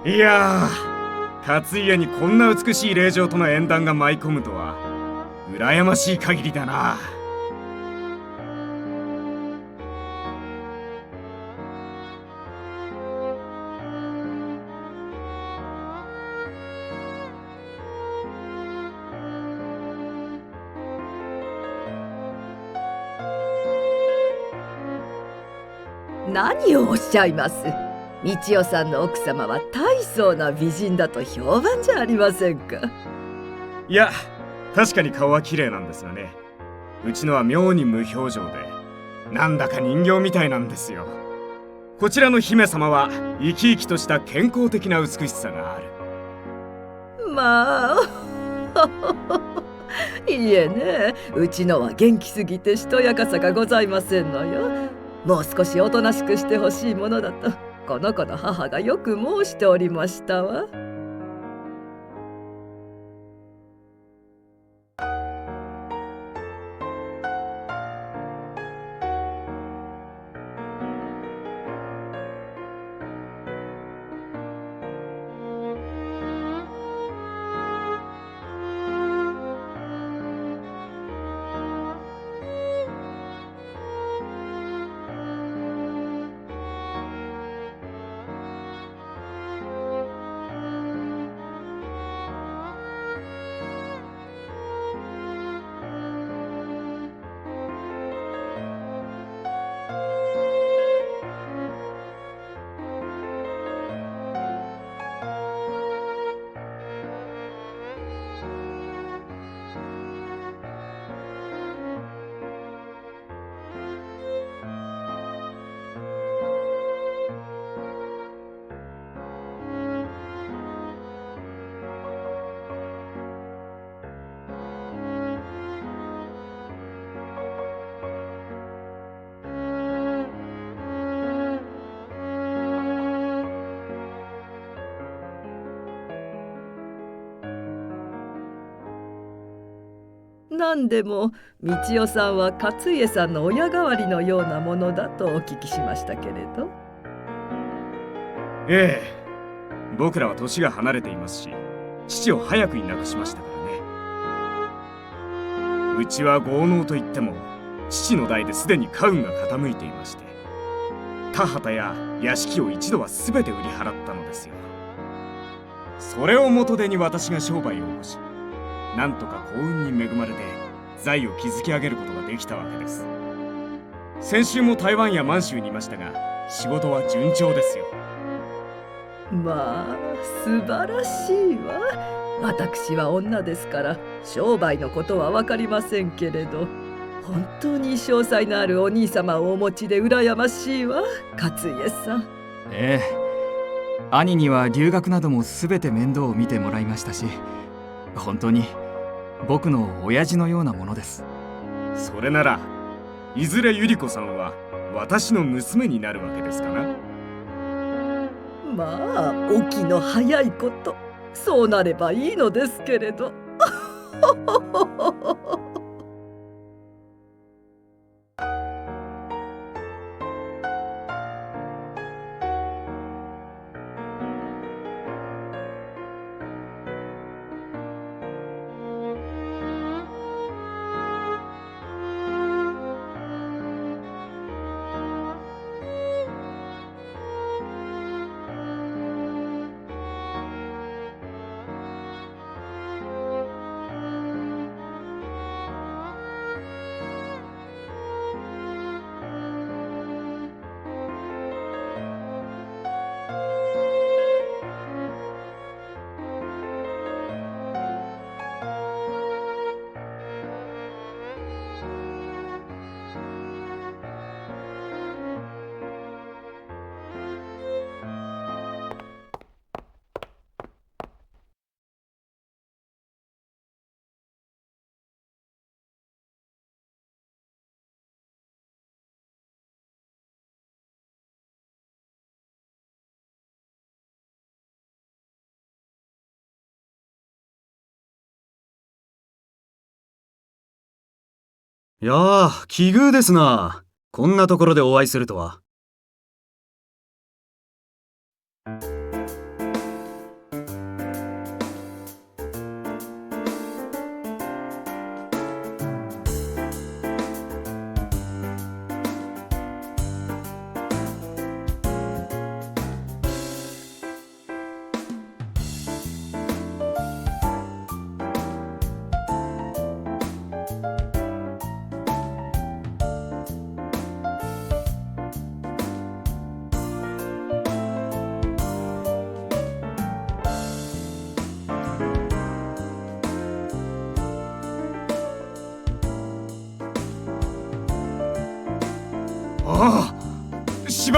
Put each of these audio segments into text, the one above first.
いや勝家にこんな美しい令嬢との縁談が舞い込むとは羨ましい限りだな。何をおっしゃいます。道代さんの奥様は大層な美人だと評判じゃありませんか。いや、確かに顔は綺麗なんですがね、うちのは妙に無表情でなんだか人形みたいなんですよ。こちらの姫様は生き生きとした健康的な美しさがある。まあいいえね、うちのは元気すぎてしとやかさがございませんのよ。もう少しおとなしくしてほしいものだとこの子の母がよく申しておりましたわ。何でも道代さんは勝家さんの親代わりのようなものだとお聞きしましたけれど。ええ、僕らは年が離れていますし、父を早くに亡くしましたからね。うちは豪農といっても父の代ですでに家運が傾いていまして、田畑や屋敷を一度は全て売り払ったのですよ。それを元手に私が商売を起こし、なんとか幸運に恵まれて財を築き上げることができたわけです。先週も台湾や満州にいましたが、仕事は順調ですよ。まあ素晴らしいわ。私は女ですから商売のことは分かりませんけれど、本当に詳細のあるお兄様をお持ちで羨ましいわ、勝家さん。ええ、兄には留学なども全て面倒を見てもらいましたし、本当に僕の親父のようなものです。それならいずれ百合子さんは私の娘になるわけですかな。まあ起きの早いこと、そうなればいいのですけれど。いやー、奇遇ですな。こんなところでお会いするとは。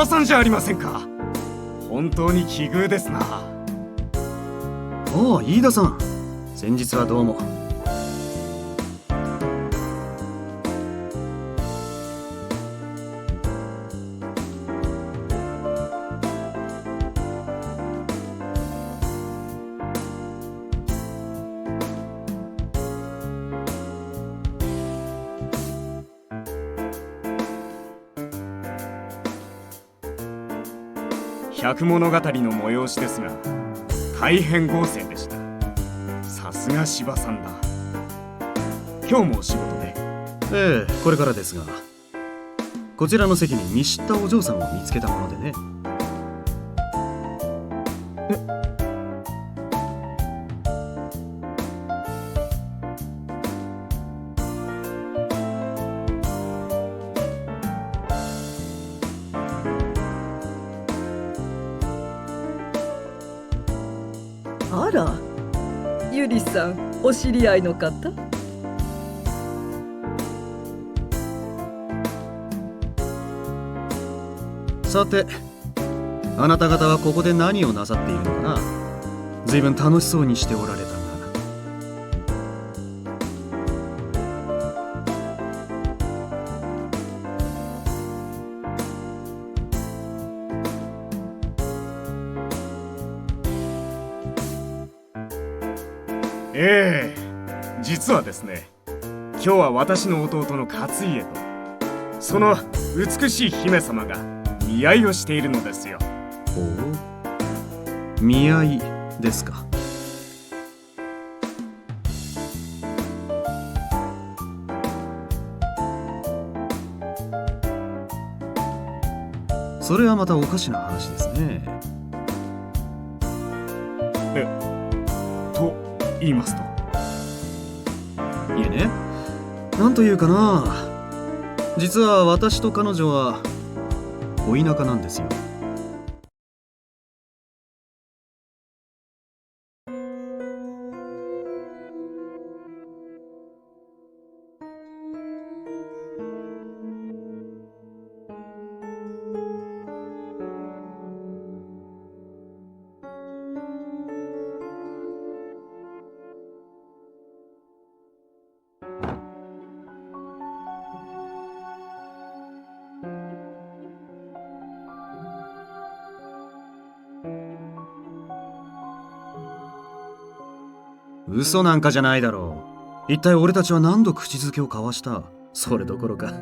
場さんじゃありませんか。本当に奇遇ですな。おお、飯田さん。先日はどうも。百物語の催しですが、大変豪勢でした。さすが芝さんだ。今日もお仕事で？ええ、これからですが、こちらの席に見知ったお嬢さんを見つけたものでね。あら、ゆりさん、お知り合いの方？さて、あなた方はここで何をなさっているのかな。ずいぶん楽しそうにしておられたが。ええ、実はですね、今日は私の弟の勝家とその美しい姫様が見合いをしているのですよ。ほう、見合いですか。それはまたおかしな話ですね。と言いますと？いえね、なんというかな、実は私と彼女は恋仲なんですよ。嘘なんかじゃないだろう。一体俺たちは何度口づけを交わした？それどころか。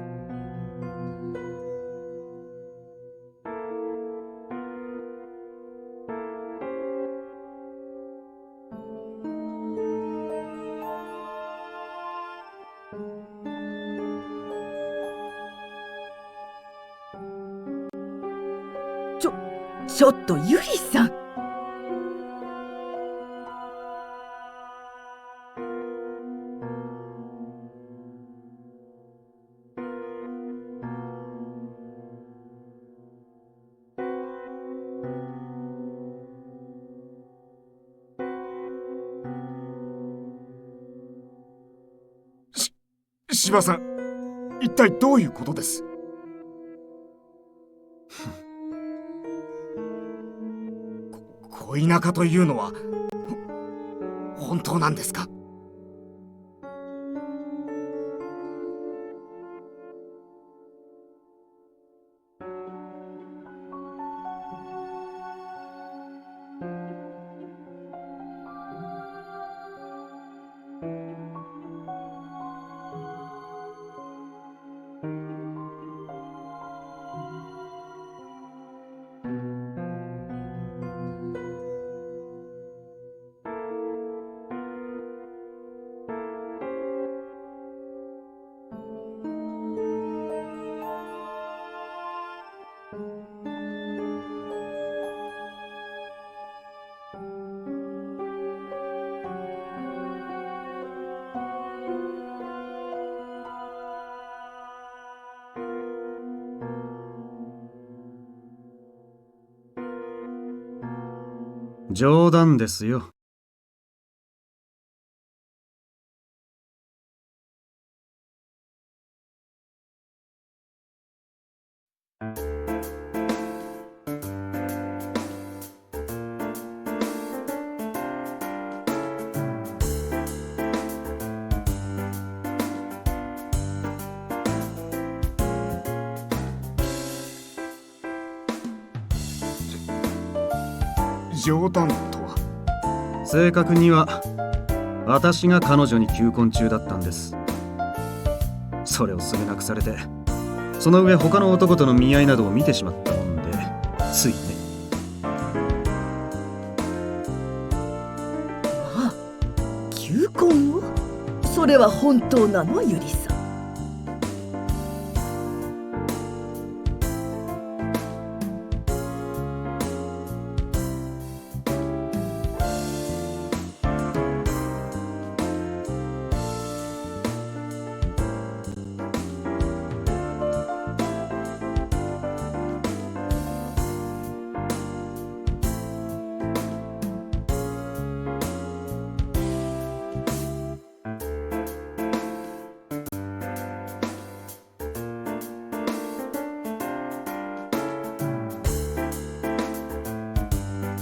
ちょっとゆりさん。芝さん、一体どういうことです？恋仲というのは本当なんですか？冗談ですよ。冗談とは。正確には私が彼女に求婚中だったんです。それをすぐなくされて、その上他の男との見合いなどを見てしまったもんで、ついね。まあ、求婚を？それは本当なの、ゆりさん？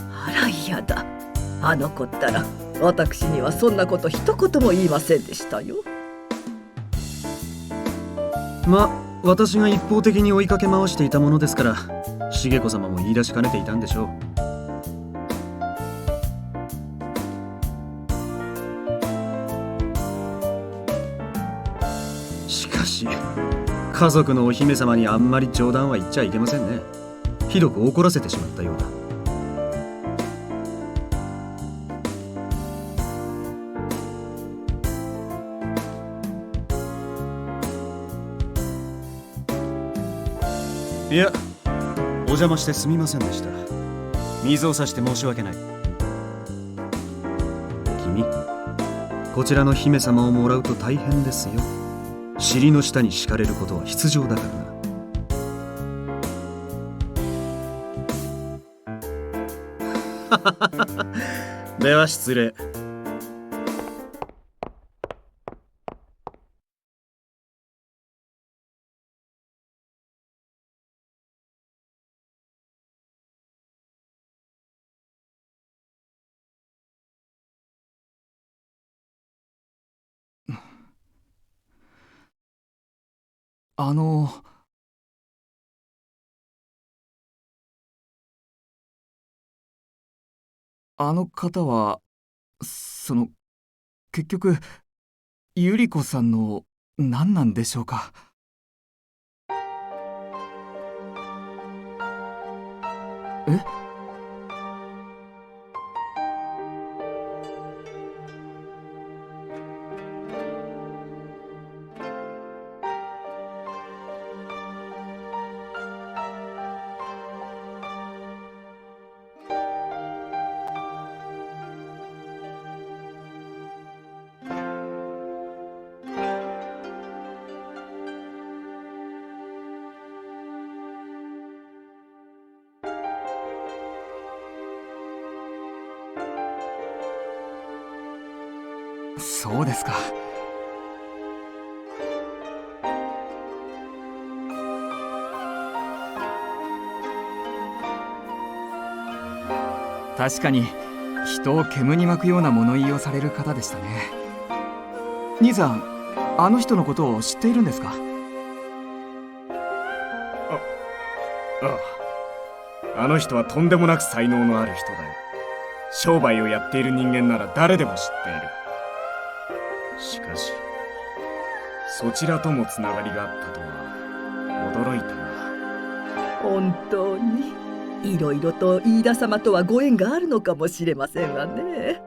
あら嫌だ。あの子ったら私にはそんなこと一言も言いませんでしたよ。ま、私が一方的に追いかけ回していたものですから、重子様も言い出しかねていたんでしょう。しかし家族のお姫様にあんまり冗談は言っちゃいけませんね。ひどく怒らせてしまったようだ。いや、お邪魔してすみませんでした。水を差して申し訳ない。君、こちらの姫様をもらうと大変ですよ。尻の下に敷かれることは必定だからな。では失礼。あのあの方は結局ゆり子さんの何なんでしょうか？え？そうですか。確かに人を煙に巻くような物言いをされる方でしたね。兄さん、あの人のことを知っているんですか？あの人はとんでもなく才能のある人だよ。商売をやっている人間なら誰でも知っている。しかしそちらともつながりがあったとは驚いたな。本当にいろいろと飯田様とはご縁があるのかもしれませんわね。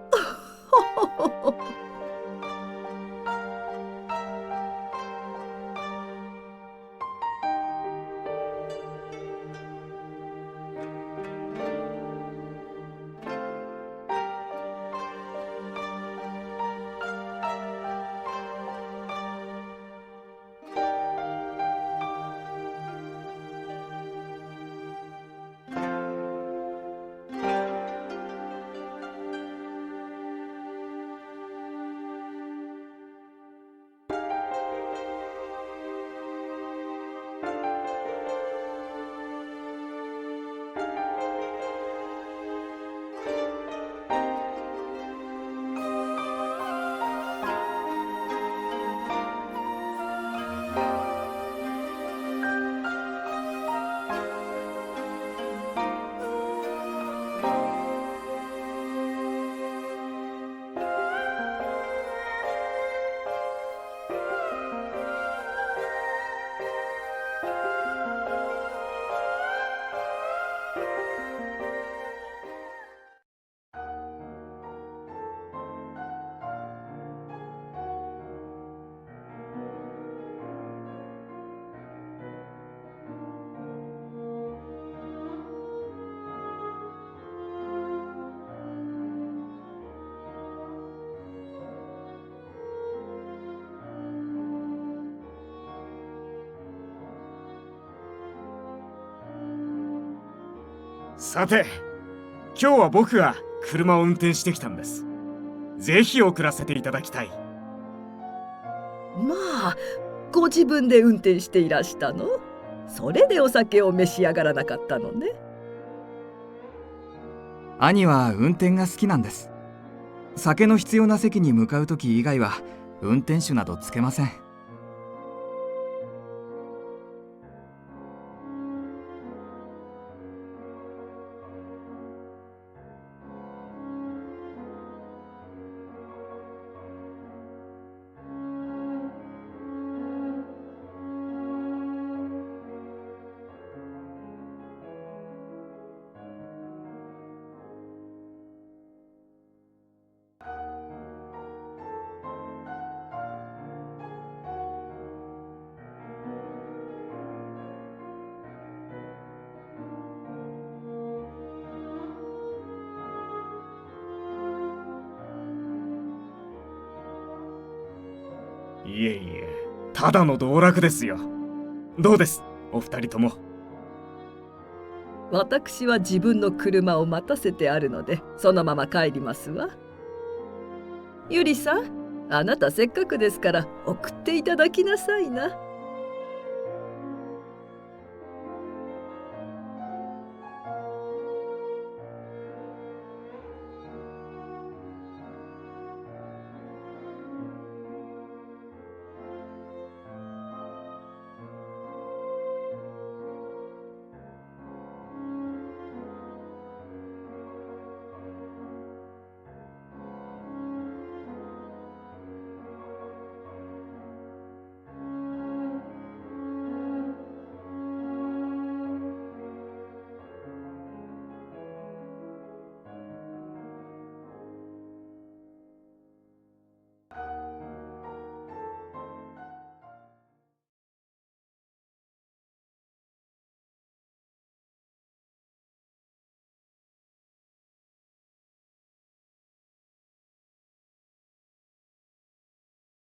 さて、今日は僕が車を運転してきたんです。ぜひ送らせていただきたい。まあ、ご自分で運転していらしたの？それでお酒を召し上がらなかったのね。兄は運転が好きなんです。酒の必要な席に向かう時以外は運転手などつけません。いえいえ、ただの道楽ですよ。どうです、お二人とも。私は自分の車を待たせてあるので、そのまま帰りますわ。ゆりさん、あなたせっかくですから送っていただきなさいな。